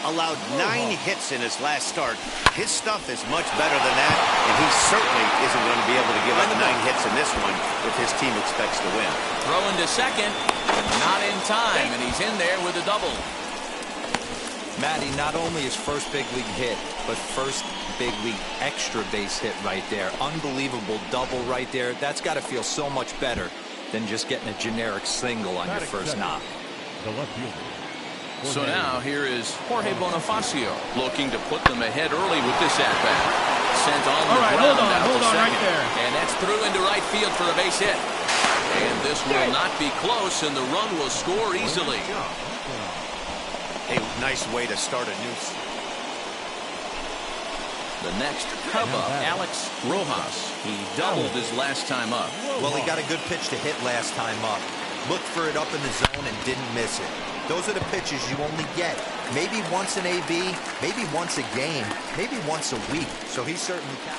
allowed 9 hits in his last start. His stuff is much better than that, and he certainly isn't going to be able to give up 9 hits in this one if his team expects to win. Throwing to second, not in time, and he's in there with a double. Matty, not only his first big league hit, but first big league extra base hit right there. Unbelievable double right there. That's got to feel so much better than just getting a generic single on your first knock. So now here is Jorge Bonifacio looking to put them ahead early with this at-bat. Sent on the ground hold on right there. And that's through into right field for a base hit. And this will not be close, and the run will score easily. A nice way to start a new. The next Cub up, Alex Rojas. He doubled his last time up. Well, he got a good pitch to hit last time up. Looked for it up in the zone and didn't miss it. Those are the pitches you only get maybe once in AB, maybe once a game, maybe once a week. So he certainly can.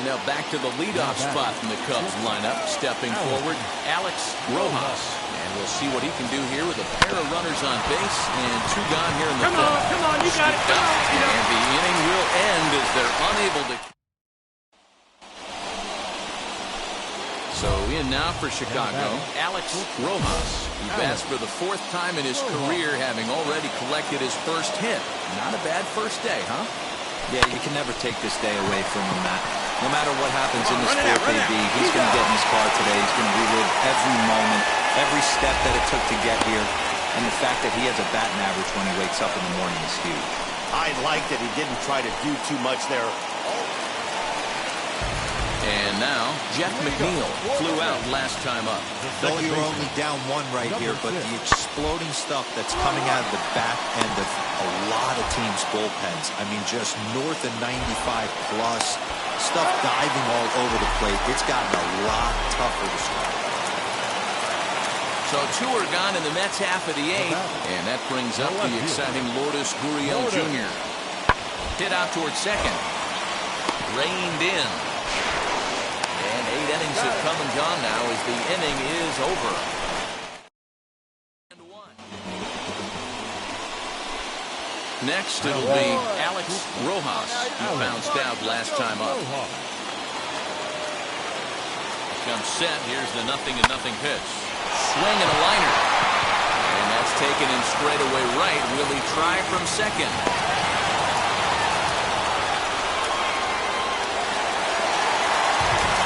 Now back to the leadoff spot in the Cubs lineup. Stepping forward, Alex Rojas. And we'll see what he can do here with a pair of runners on base and 2 gone here in the fifth. Come on, you got it. And the inning will end as they're unable to. So in now for Chicago, Alex Rojas. He bats for the 4th time in his career, having already collected his first hit. Not a bad first day, huh? Yeah, you can never take this day away from him, Matt. No matter what happens in the sport, AB, he's going to get in his car today. He's going to relive every moment, every step that it took to get here. And the fact that he has a batting average when he wakes up in the morning is huge. I like that he didn't try to do too much there. And now, Jeff McNeil flew out last time up. Though you're only down 1 right here, but the exploding stuff that's coming out of the back end of a lot of teams' bullpens. I mean, just north of 95 plus, stuff diving all over the plate. It's gotten a lot tougher to start. So 2 are gone in the Mets half of the 8th, and that brings up the exciting Lourdes Gurriel Jr. Hit out towards second. Reined in. And 8 innings have come and gone now as the inning is over. And 1. Next it'll be Alex Rojas, who bounced out last time up. Comes set. Here's the 0-0 pitch. Swing and a liner. And that's taken in straight away right. Will he try from second?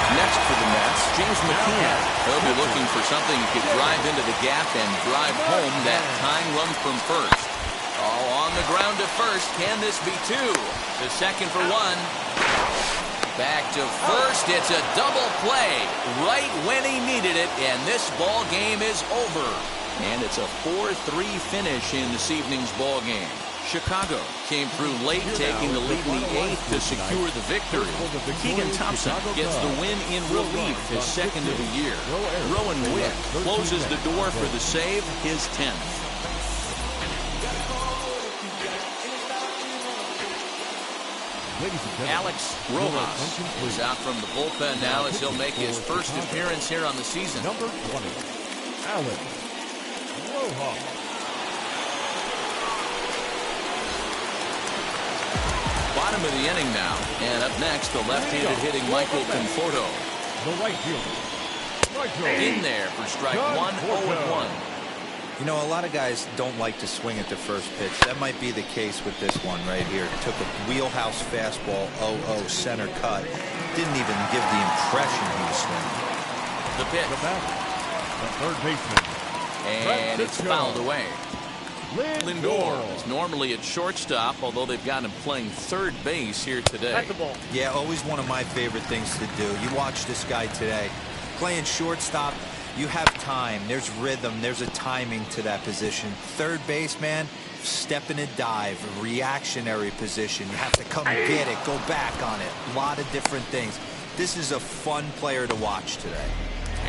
Next for the Mets, James McCann. He'll be looking for something he could drive into the gap and drive home that tying run from first. Oh, on the ground to first. Can this be 2? To second for 1. Back to first. It's a double play right when he needed it, and this ball game is over. And it's a 4-3 finish in this evening's ball game. Chicago came through late, taking the lead in the 8th to secure the victory. Keegan Thompson gets the win in relief, his 2nd of the year. Rowan Witt closes the door for the save, his 10th. Alex Rojas is out from the bullpen now as he'll make his first appearance here on the season. Number 20, Alex Rojas. Bottom of the inning now, and up next, the left-handed hitting Michael Conforto. The right fielder. In there for strike 1, 0-1. You know, a lot of guys don't like to swing at the first pitch. That might be the case with this one right here. Took a wheelhouse fastball, 0-0 center cut. Didn't even give the impression he was swinging. The pitch. The third baseman. And it's fouled away. Lindor is normally at shortstop, although they've got him playing third base here today. Yeah, always one of my favorite things to do. You watch this guy today. Playing shortstop, you have time. There's rhythm. There's a timing to that position. Third base, man, step in a dive, a reactionary position. You have to come get it, go back on it. A lot of different things. This is a fun player to watch today.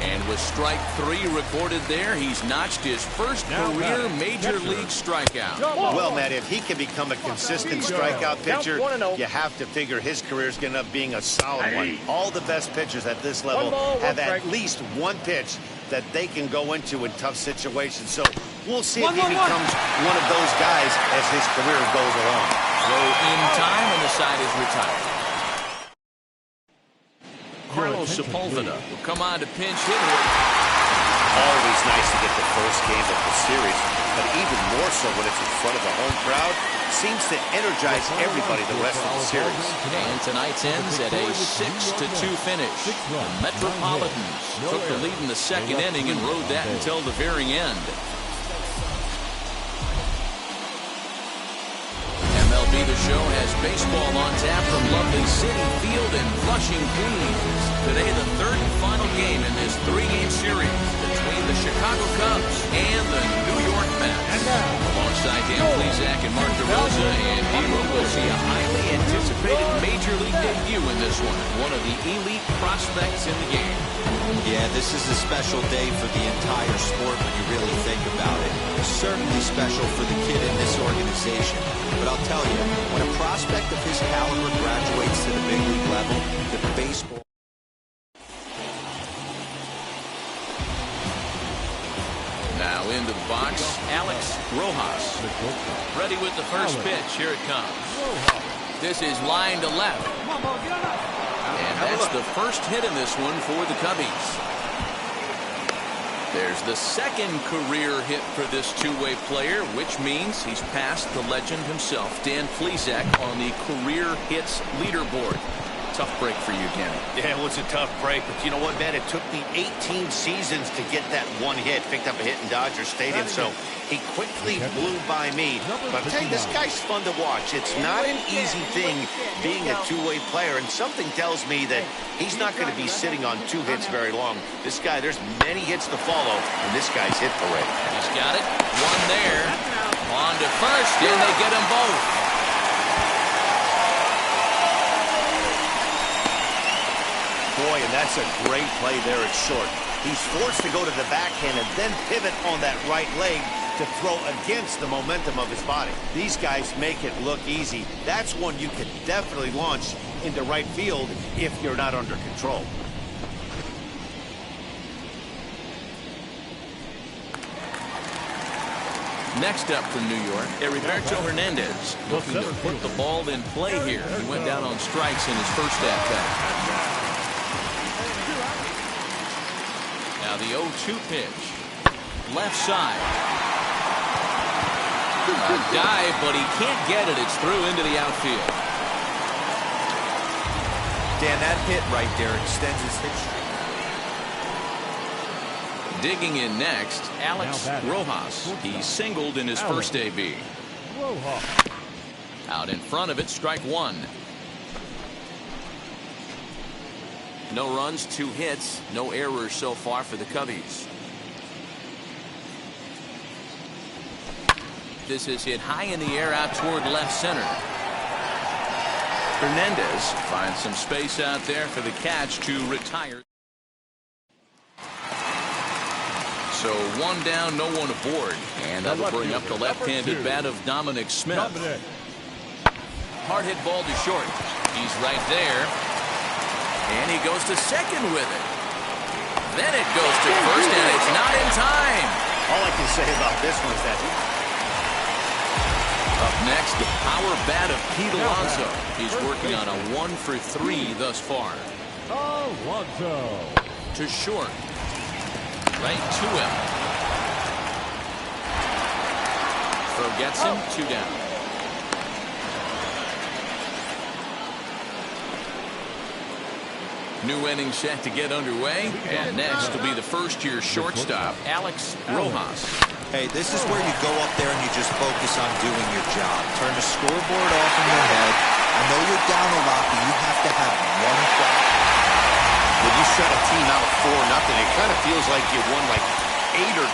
And with strike 3 recorded there, he's notched his first career major league strikeout. Well, Matt, if he can become a consistent strikeout pitcher, you have to figure his career is going to end up being a solid one. All the best pitchers at this level have at least one pitch that they can go into in tough situations. So We'll see if he becomes one of those guys as his career goes along. Throw in time, and the side is retired. Carlos Sepulveda will come on to pinch hit. Always nice to get the first game of the series, but even more so when it's in front of the home crowd. Seems to energize everybody the rest of the series. And tonight's ends at a 6-2 finish. The Metropolitans took the lead in the second inning and rode that until the very end. MLB The Show has baseball on tap from lovely Citi Field in Flushing, Queens. Today, the third and final game in this three-game series between the Chicago Cubs and the New York Mets. Alongside Dan Plesac and Mark DeRosa and Hero, we'll see a highly anticipated Major League debut in this one. One of the elite prospects in the game. Yeah, this is a special day for the entire sport when you really think about it. Certainly special for the kid in this organization. But I'll tell you, when a prospect of his caliber graduates to the big league level, the baseball... Now into the box, Alex Rojas. Ready with the first pitch. Here it comes. This is line to left. And that's the first hit in this one for the Cubbies. There's the second career hit for this two-way player, which means he's passed the legend himself, Dan Plesac, on the career hits leaderboard. Tough break for you, Danny. Yeah, it was a tough break, but you know what, man? It took me 18 seasons to get that one hit. Picked up a hit in Dodger Stadium, so he quickly blew by me. But I'll tell you, this guy's fun to watch. It's not an easy thing being a two-way player, and something tells me that he's not going to be sitting on two hits very long. This guy, there's many hits to follow, and this guy's hit parade. He's got it. One there. On to first, and they get them both. Boy, and that's a great play there at short. He's forced to go to the backhand and then pivot on that right leg to throw against the momentum of his body. These guys make it look easy. That's one you can definitely launch into right field if you're not under control. Next up from New York, Heriberto Hernandez looking to put the ball in play here. He went down on strikes in his first at-bat. Now the 0-2 pitch. Left side. A dive, but he can't get it. It's through into the outfield. Dan, that hit right there extends his hit streak. Digging in next, Alex Rojas. He singled in his first AB. Out in front of it, strike one. No runs, 2 hits, no errors so far for the Cubbies. This is hit high in the air out toward left center. Hernandez finds some space out there for the catch to retire. So one down, no one aboard. And that'll bring up the left-handed bat of Dominic Smith. Hard hit ball to short. He's right there. And he goes to second with it. Then it goes to first, and it's not in time. All I can say about this one is that... Up next, the power bat of Pete Alonso. He's working on a 1-for-3 thus far. Alonso. To short. Right to him. Throw gets him, 2 down. New inning set to get underway. And next will be the first-year shortstop, Alex Rojas. Hey, this is where you go up there and you just focus on doing your job. Turn the scoreboard off in your head. I know you're down a lot, but you have to have one thought. When you shut a team out 4-0, it kind of feels like you won like 8 or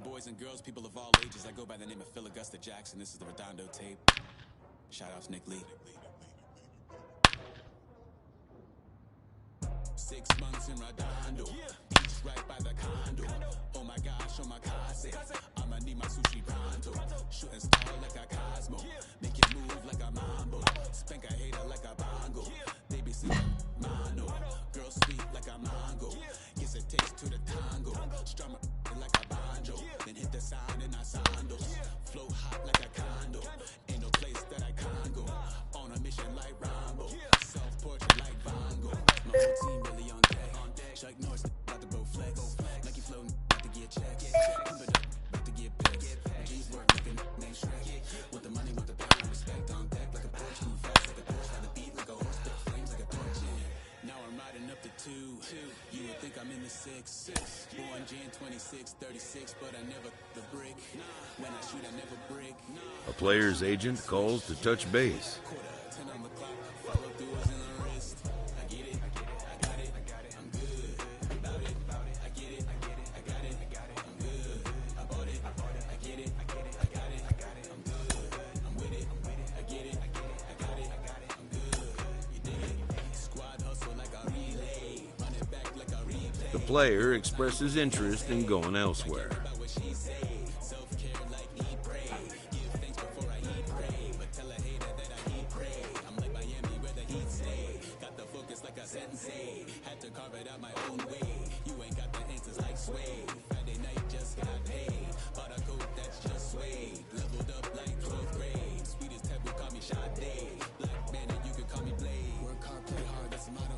boys and girls, people of all ages. I go by the name of Phil Augusta Jackson. This is the Redondo tape. Shout out to Nick Lee. 6 months in Redondo, beach right by the condo. Oh my gosh, oh my casa, I'ma need my sushi pronto. Shooting star like a Cosmo, make it move like a mambo. Spank a hater like a bongo. Baby sit mono, girl sweet like a mango. Gets a taste to the tango, strum it like a banjo. Then hit the sign in our sandals. Flow hot like a condo, ain't no place that I can't go. On a mission like Rambo, self-portrait like Van Gogh. My whole team really on deck. Chuck Norris about to go flex. Nike flow about to get checks. Pump it up, about to get picks. G's work looking name Shrek. With the money, with the power, respect on deck like a Porsche. Too fast like a Porsche. By the beat like a horse, spit flames like a torch. Now I'm riding up the 2. You would think I'm in the 6. Born Jan 26, 36, but I never the brick. When I shoot, I never break. A player's agent calls to touch base. 10 on the clock, follow through is in the wrist. I get it, I got it, I'm good. About it, I get it, I got it, I'm good. I bought it, I get it, I got it, I'm good. I'm with it, I get it, I got it, I'm good. You dig it? Squad hustle like a relay, run it back like a replay. The player expresses interest in going elsewhere. Had to carve it out my own way. You ain't got the answers like Sway. Friday night just got paid. Bought a coat that's just suede. Leveled up like 12th grade. Sweetest taboo, call me Sade. Black man and you can call me Blade. Work hard, play hard, that's the motto.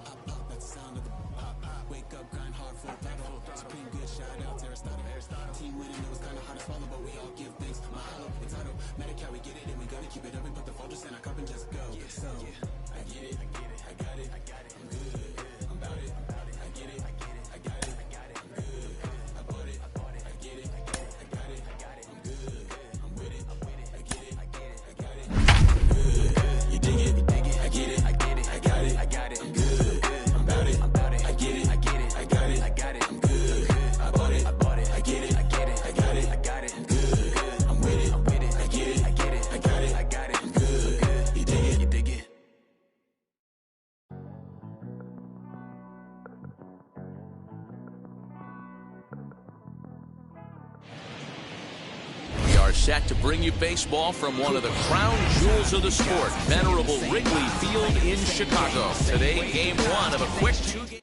Pop, pop, that's the sound of the pop, pop. Wake up, grind hard, full throttle. Supreme good, shout out to Aristotle. Team winning, it was kinda hard to swallow, but we all give thanks. Mahalo, it's auto. Medicare, we get it and we gotta keep it up. We put the Folgers in our cup and just go. So, I get it, I got it, I'm good. I'm about it, I get it, I got it, I'm good. I bought it, I get it, I got it, I'm good. I'm with it, I get it, I got it, I'm good. You dig it, I get it, I got it, I'm good. I'm about it, I get it, I got it, I'm good. I bought it, I get it, I got it, I'm good. I'm with it, I get it, I got it, I'm good. You dig it. We are set to bring you baseball from one of the crown jewels of the sport, venerable Wrigley Field in Chicago. Today, game 1 of a quick 2-game.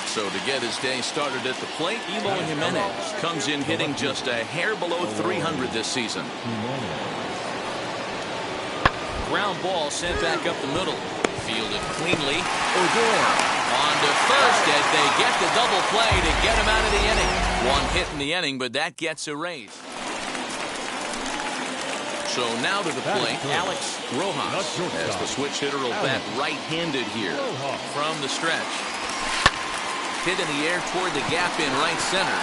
So to get his day started at the plate, Eloy Jimenez comes in hitting just a hair below 300 this season. Ground ball sent back up the middle. Fielded cleanly. Odor on to first as they get the double play to get him out of the inning. One hit in the inning, but that gets erased. So now to the plate, Alex Rojas, as the switch hitter will bat right-handed here from the stretch. Hit in the air toward the gap in right center.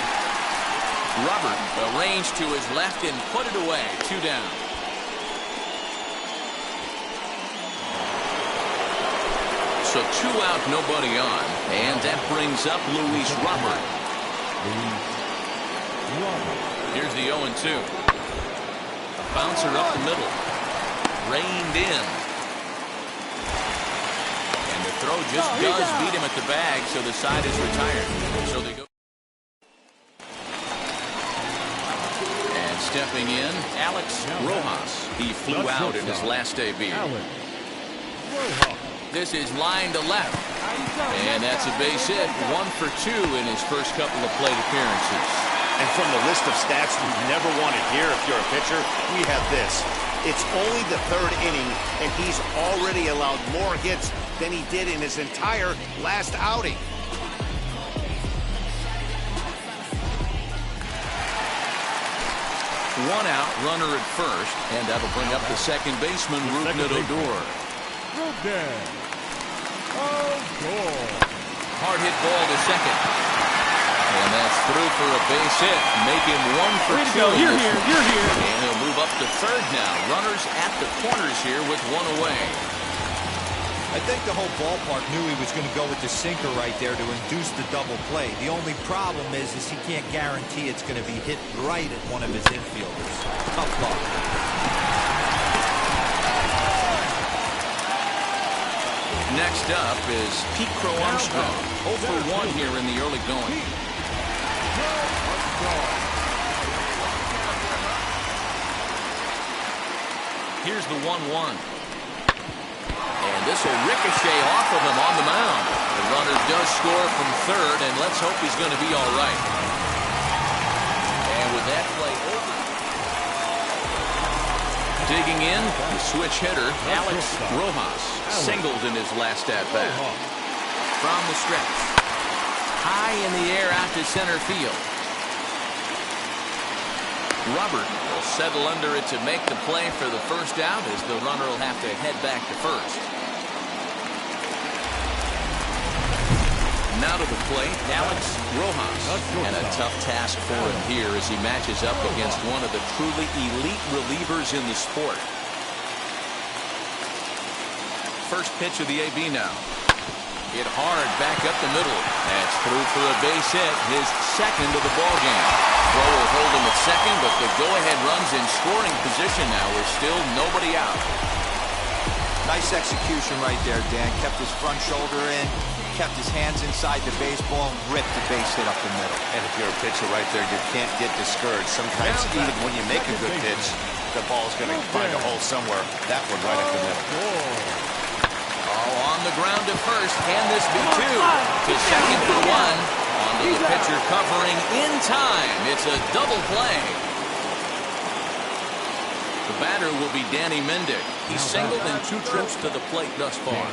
Robert arranged to his left and put it away. 2 down. So 2 out, nobody on. And that brings up Luis Robert. Here's the 0-2. Bouncer up the middle. Reined in. And the throw just does beat him at the bag, so the side is retired. So they go. And stepping in, Alex Rojas. He flew out in his last debut. This is line to left. And that's a base hit. 1 for 2 in his first couple of plate appearances. And from the list of stats you never want to hear if you're a pitcher, we have this. It's only the 3rd inning, and he's already allowed more hits than he did in his entire last outing. One out, runner at first, and that'll bring up the second baseman, Ruben Odor. Hard hit ball to second. And that's through for a base hit. Make him 1 for 2. You're here. And he'll move up to third now. Runners at the corners here with 1 away. I think the whole ballpark knew he was going to go with the sinker right there to induce the double play. The only problem is he can't guarantee it's going to be hit right at one of his infielders. Tough luck. Next up is Pete Crow Armstrong. 0 for 1 here in the early going. Here's the 1-1. And this will ricochet off of him on the mound. The runner does score from third, and let's hope he's going to be all right. And with that play over. Digging in, the switch hitter, Alex Rojas, singled in his last at-bat. From the stretch. High in the air out to center field. Robert will settle under it to make the play for the first out, as the runner will have to head back to first. Now to the plate, Alex Rojas. And a tough task for him here as he matches up against one of the truly elite relievers in the sport. First pitch of the AB now. Hit hard back up the middle. That's through for a base hit, his second of the ballgame. Throw will hold him at second, but the go-ahead run's in scoring position now with still nobody out. Nice execution right there, Dan. Kept his front shoulder in, kept his hands inside the baseball, ripped the base hit up the middle. And if you're a pitcher right there, you can't get discouraged. Sometimes even when you make a good pitch, the ball's going to find a hole somewhere. That one right up the middle. On the ground to first. Can this be two? To second for one. Onto the pitcher covering in time. It's a double play. The batter will be Danny Mendick. He's singled in 2 trips to the plate thus far.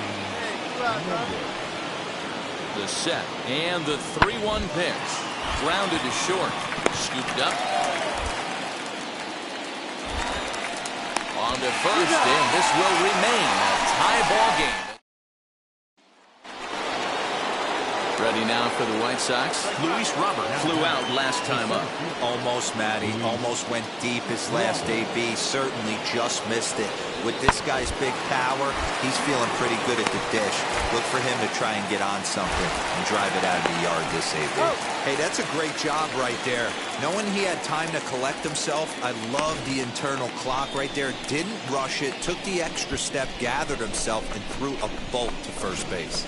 The set and the 3-1 pitch. Grounded to short. Scooped up. On to first, and this will remain a tie ball game. Ready now for the White Sox. Luis Robert flew out last time up. Almost, Matty. Almost went deep his last AB. Certainly just missed it. With this guy's big power, he's feeling pretty good at the dish. Look for him to try and get on something and drive it out of the yard this AB. Hey, that's a great job right there. Knowing he had time to collect himself, I love the internal clock right there. Didn't rush it, took the extra step, gathered himself, and threw a bolt to first base.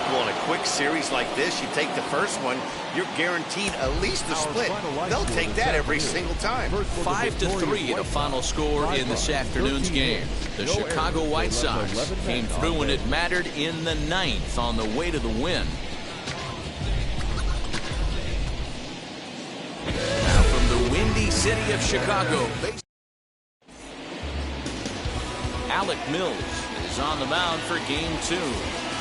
Well, in a quick series like this, you take the first one, you're guaranteed at least a split. They'll take that every single time. 5-3 the final score in this afternoon's game. The Chicago White Sox came through when it mattered in the 9th on the way to the win. Now from the windy city of Chicago, Alec Mills is on the mound for game 2.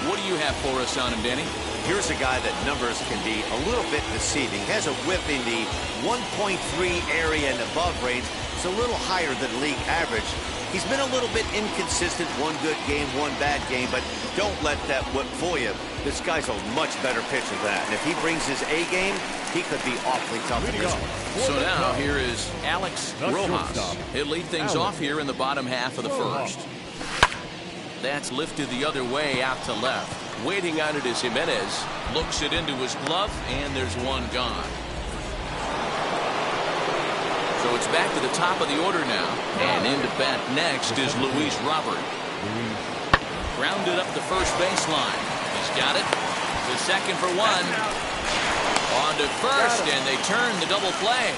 What do you have for us on him, Danny? Here's a guy that numbers can be a little bit deceiving. Has a whip in the 1.3 area and above range. It's a little higher than league average. He's been a little bit inconsistent. One good game, one bad game, but don't let that whip fool you. This guy's a much better pitcher than that. And if he brings his A game, he could be awfully tough in this one. So now here is Alex Rojas. He'll lead things off here in the bottom half of the first. That's lifted the other way out to left. Waiting on it is Jimenez. Looks it into his glove, and there's one gone. So it's back to the top of the order now. And into bat next is Luis Robert. Grounded up the first baseline. He's got it. To second for one. On to first, and they turn the double play.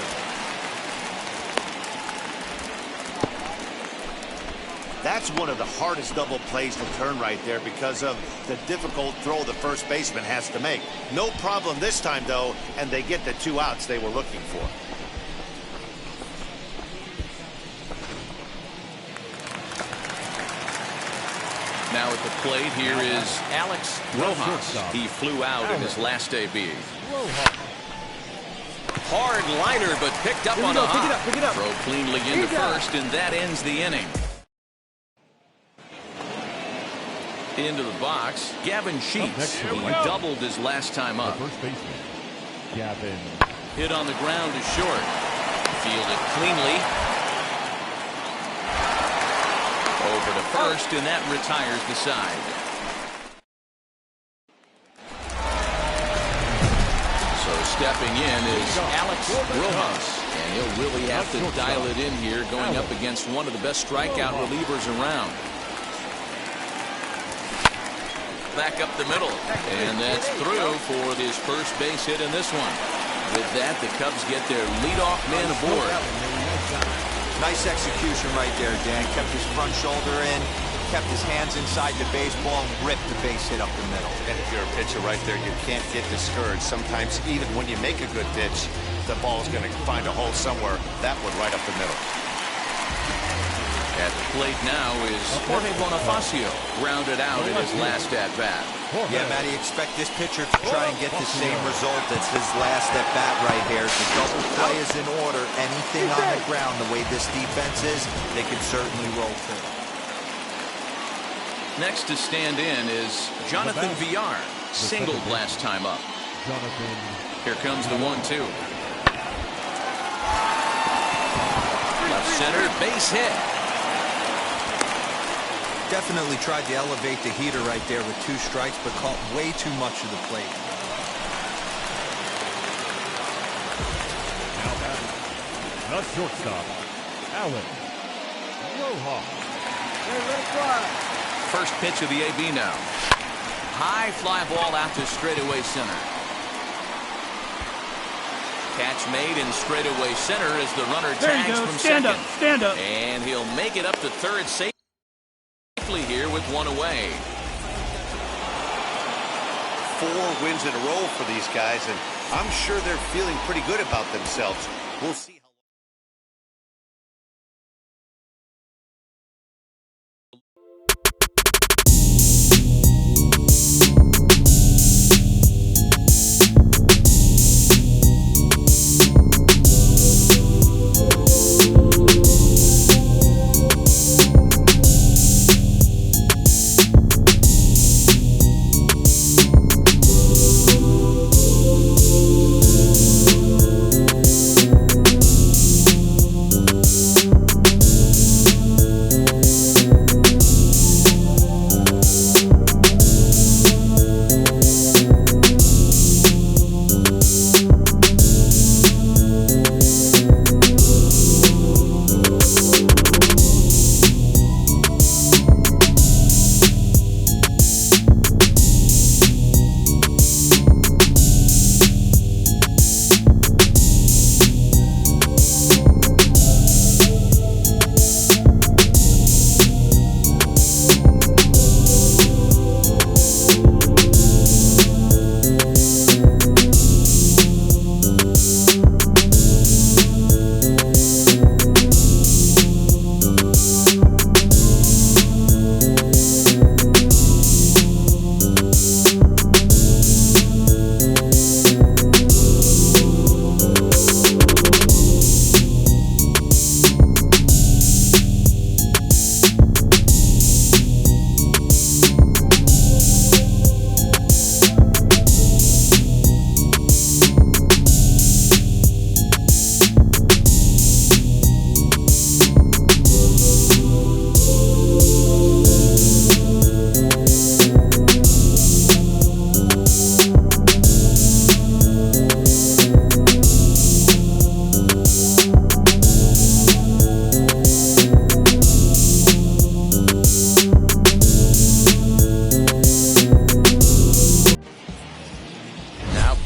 That's one of the hardest double plays to turn right there because of the difficult throw the first baseman has to make. No problem this time, though, and they get the 2 outs they were looking for. Now at the plate, here is Alex Rojas. He flew out in his last AB. Hard liner, but picked up on a hop. Throw cleanly into first, and that ends the inning. Into the box, Gavin Sheets. He doubled his last time up. First baseman, Gavin. Hit on the ground to short. Fielded cleanly. Over to first, and that retires the side. So stepping in is Alex Rojas, and he'll really have to dial it in here going up against one of the best strikeout relievers around. Back up the middle, and that's through for his first base hit in this one. With that, the Cubs get their leadoff man aboard. Nice execution right there, Dan. Kept his front shoulder in, kept his hands inside the baseball, and ripped the base hit up the middle. And if you're a pitcher right there, you can't get discouraged. Sometimes even when you make a good pitch, the ball's going to find a hole somewhere. That one right up the middle. At the plate now is Jorge Bonifacio, grounded out in his last at-bat. Yeah, Matty, expect this pitcher to try and get the same result as his last at-bat right here. The double play is in order. Anything on the ground, the way this defense is, they can certainly roll too. Next to stand in is Jonathan Villar, singled last time up. Here comes the 1-2. Left center, base hit. Definitely tried to elevate the heater right there with 2 strikes, but caught way too much of the plate. Now batting, the shortstop, Alan Rojas. First pitch of the AB now. High fly ball out to straightaway center. Catch made in straightaway center as the runner tags from second. Stand up. And he'll make it up to third safely here with 1 away. 4 wins in a row for these guys, and I'm sure they're feeling pretty good about themselves. We'll see.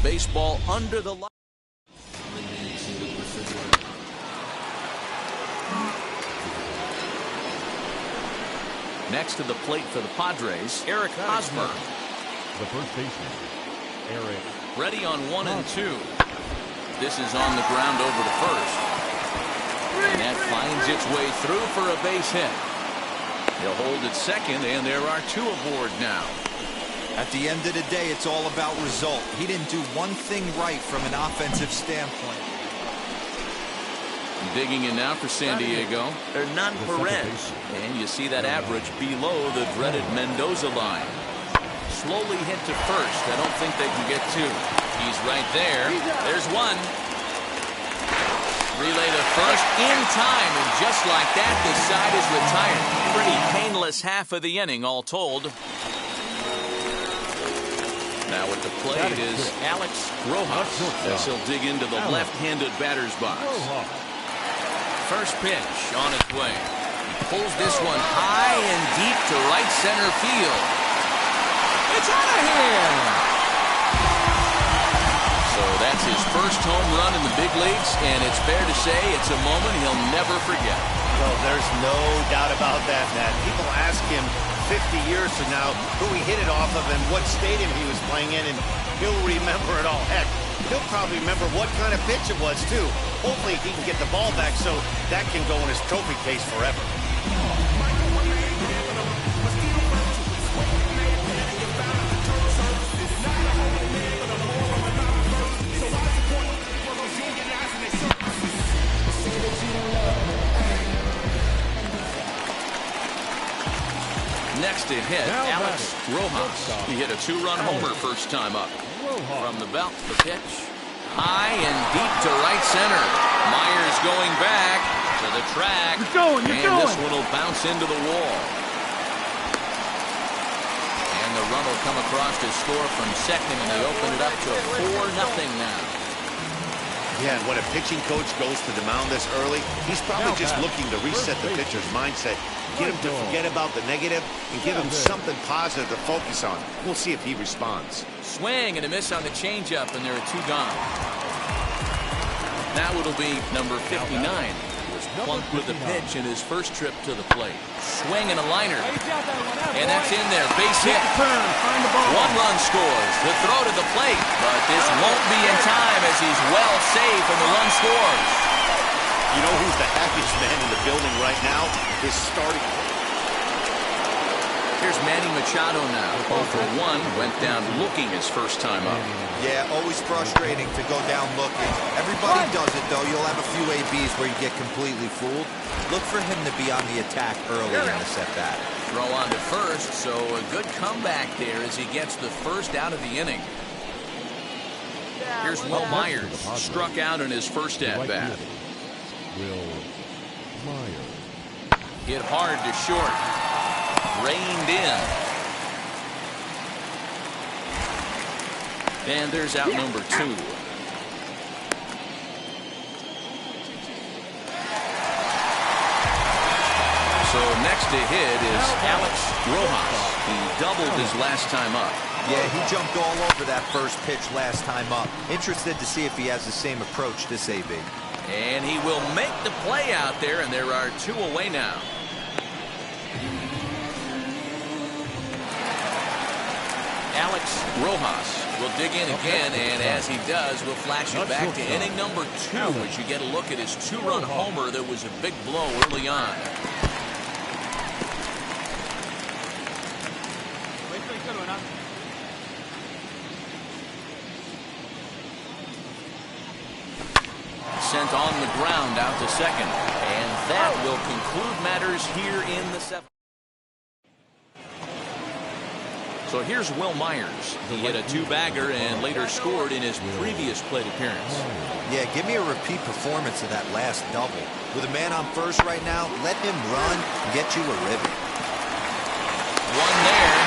Baseball under the line. Next to the plate for the Padres, Eric Hosmer. The first baseman, Eric. Ready on 1 and 2. This is on the ground over to first. And that finds its way through for a base hit. He'll hold at second, and there are 2 aboard now. At the end of the day, it's all about result. He didn't do one thing right from an offensive standpoint. Digging in now for San Diego, Hernan Perez. And you see that average below the dreaded Mendoza line. Slowly hit to first. I don't think they can get 2. He's right there. There's 1. Relay to first in time, and just like that, the side is retired. Pretty painless half of the inning, all told. Now at the plate is Alex Rojas, as he'll dig into the left-handed batter's box. First pitch on its way. He pulls this one high and deep to right center field. It's out of here! So that's his first home run in the big leagues, and it's fair to say it's a moment he'll never forget. Well, there's no doubt about that, Matt. People ask him 50 years from now who he hit it off of and what stadium he was playing in, and he'll remember it all. Heck, he'll probably remember what kind of pitch it was, too. Hopefully he can get the ball back so that can go in his trophy case forever. Next to hit, Alex Rojas. He hit a two-run homer first time up. From the belt, the pitch. High and deep to right center. Myers going back to the track. This one will bounce into the wall. And the run will come across to score from second, and they open it up to 4-0 now. Yeah, and when a pitching coach goes to the mound this early, he's probably just looking to reset the pitcher's mindset, get him to forget about the negative, and give him something positive to focus on. We'll see if he responds. Swing and a miss on the changeup, and there are two gone. Now it'll be number 59. He was plunked with the pitch in his first trip to the plate. Swing and a liner. And that's in there. Base hit. One run scores. The throw to the plate. But this won't be in time as he's well safe and the run scores. You know who's the happiest man in the building right now? His starting. Here's Manny Machado now. 0 for 1. Went down looking his first time up. Yeah, always frustrating to go down looking. Everybody does it, though. You'll have a few ABs where you get completely fooled. Look for him to be on the attack early in the set-back. Throw on to first, so a good comeback there as he gets the first out of the inning. Here's Will Myers, struck out in his first at-bat. Will Myers. Hit hard to short. Reined in. And there's out number 2. So next to hit is Alex Rojas. He doubled his last time up. Yeah, he jumped all over that first pitch last time up. Interested to see if he has the same approach this AB. And he will make the play out there, and there are 2 away now. Alex Rojas will dig in again, and as he does, we'll flash it back to inning number 2 as you get a look at his 2-run homer that was a big blow early on. Sent on the ground out to second, and that will conclude matters here in the 7th. So here's Will Myers. He hit a 2-bagger and later scored in his previous plate appearance. Yeah, give me a repeat performance of that last double. With a man on first right now, let him run and get you a ribbon. One there.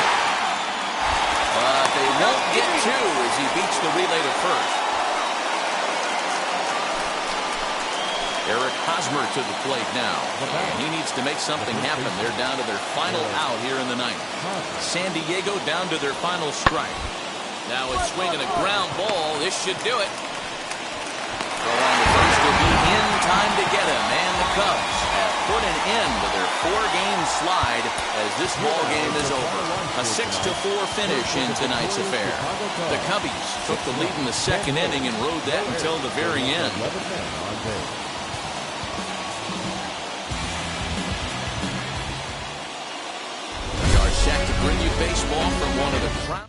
But they won't get 2 as he beats the relay to first. Eric Hosmer to the plate now. And he needs to make something happen. They're down to their final out here in the 9th. San Diego down to their final strike. Now it's swinging a ground ball. This should do it. Throw on to first will be in time to get him. And the Cubs have put an end to their 4-game slide as this ball game is over. A 6-4 finish in tonight's affair. The Cubbies took the lead in the 2nd inning and rode that until the very end. Set to bring you baseball from one of the crowd.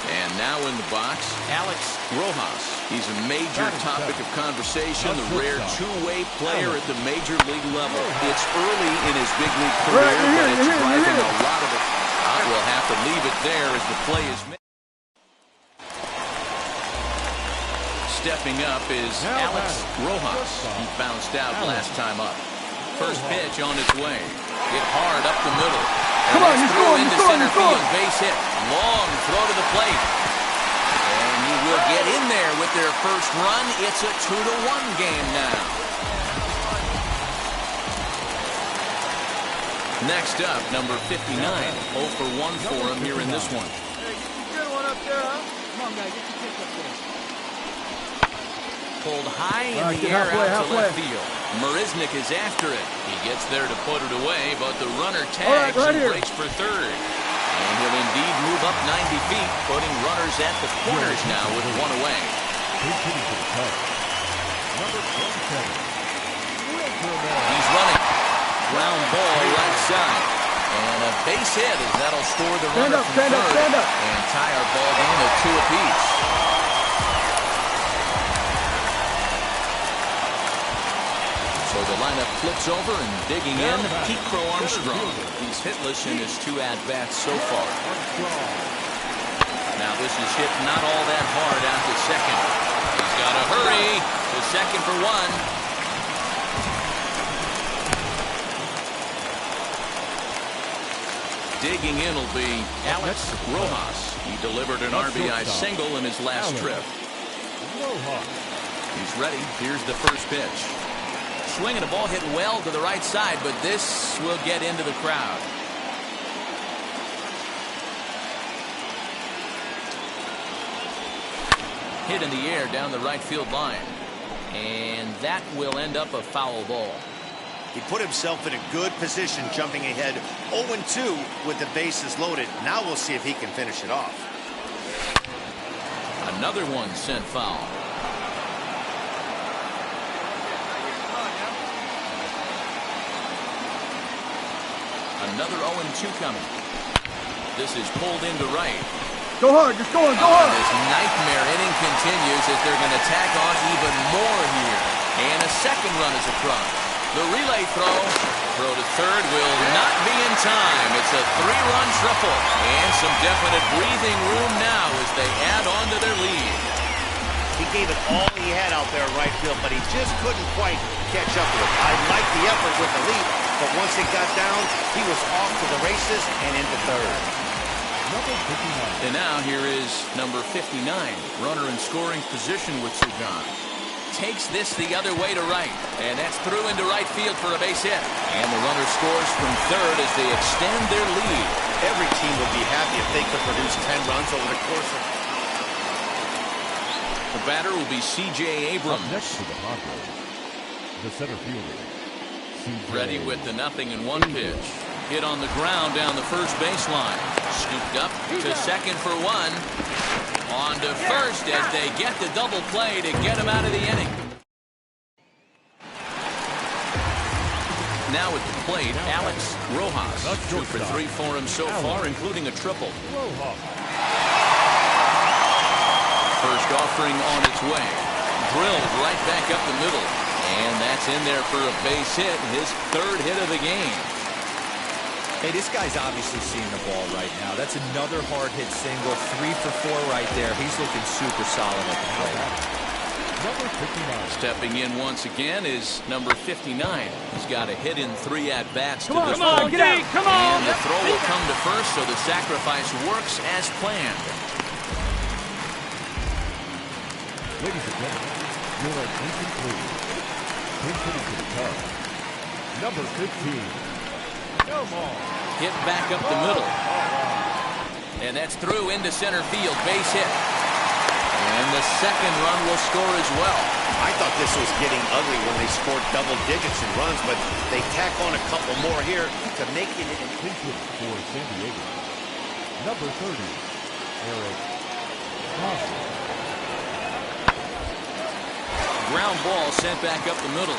And now in the box, Alex Rojas. He's a major topic of conversation, the rare two-way player at the major league level. It's early in his big league career, but it's driving a lot of it. I will have to leave it there as the play is made. Stepping up is Alex Rojas. He bounced out last time up. First pitch on its way. Hit hard up the middle. Come on, you're scoring, into center field. Base hit. Long throw to the plate. And he will get in there with their first run. It's a 2-1 game now. Next up, number 59. 0 for 1 for him here in this one. Hey, good one up there, huh? Come on, guys, get your kick up there. Pulled high in the air out to left field. Marisnik is after it. He gets there to put it away, but the runner tags and breaks for third. And he'll indeed move up 90 feet, putting runners at the corners now with one away. He's running. Ground ball right side. And a base hit as that'll score the runner from third. And tie our ball game at 2 apiece. So the lineup flips over and digging in, Pete Crow Armstrong. He's hitless in his 2 at-bats so far. Now this is hit not all that hard out to second. He's got to hurry to second for 1. Digging in will be Alex Rojas. He delivered an RBI single in his last trip. He's ready. Here's the first pitch. Swinging a ball hit well to the right side, but this will get into the crowd. Hit in the air down the right field line. And that will end up a foul ball. He put himself in a good position jumping ahead 0-2 with the bases loaded. Now we'll see if he can finish it off. Another one sent foul. Another 0-2 coming. This is pulled into right. Go hard, just go hard. This nightmare inning continues as they're going to tack on even more here. And a second run is across. The relay throw to third will not be in time. It's a 3-run triple. And some definite breathing room now as they add on to their lead. He gave it all he had out there in right field, but he just couldn't quite catch up with it. I liked the effort with the leap, but once it got down, he was off to the races and into third. And now here is number 59, runner in scoring position with Jugar. Takes this the other way to right, and that's through into right field for a base hit. And the runner scores from third as they extend their lead. Every team would be happy if they could produce 10 runs over the course of... The batter will be C.J. Abrams. Next to the Padres, the center fielder. Ready with the 0-1 pitch. Hit on the ground down the first baseline. Scooped up to second for 1. On to first as they get the double play to get him out of the inning. Now at the plate, Alex Rojas. 2 for 3 for him so far, including a triple. First offering on its way. Drilled right back up the middle. And that's in there for a base hit, his 3rd hit of the game. Hey, this guy's obviously seeing the ball right now. That's another hard hit single. 3 for 4 right there. He's looking super solid at the plate. Number 59. Stepping in once again is number 59. He's got a hit in 3 at-bats to this Come on, point. get out. Come on. And the throw will come to first, so the sacrifice works as planned. Ladies and gentlemen, your attention please. Pitching to the top. Number 15. Hit back up the middle. And that's through into center field. Base hit. And the second run will score as well. I thought this was getting ugly when they scored double digits in runs, but they tack on a couple more here to make it. Pitching for San Diego. Number 30. Eric Facil. Ground ball sent back up the middle.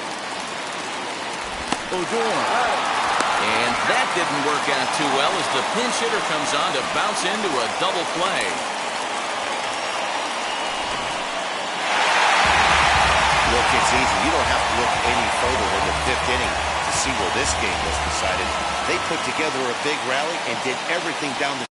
Jugar. And that didn't work out too well as the pinch hitter comes on to bounce into a double play. Look, it's easy. You don't have to look any further than the 5th inning to see where this game was decided. They put together a big rally and did everything down the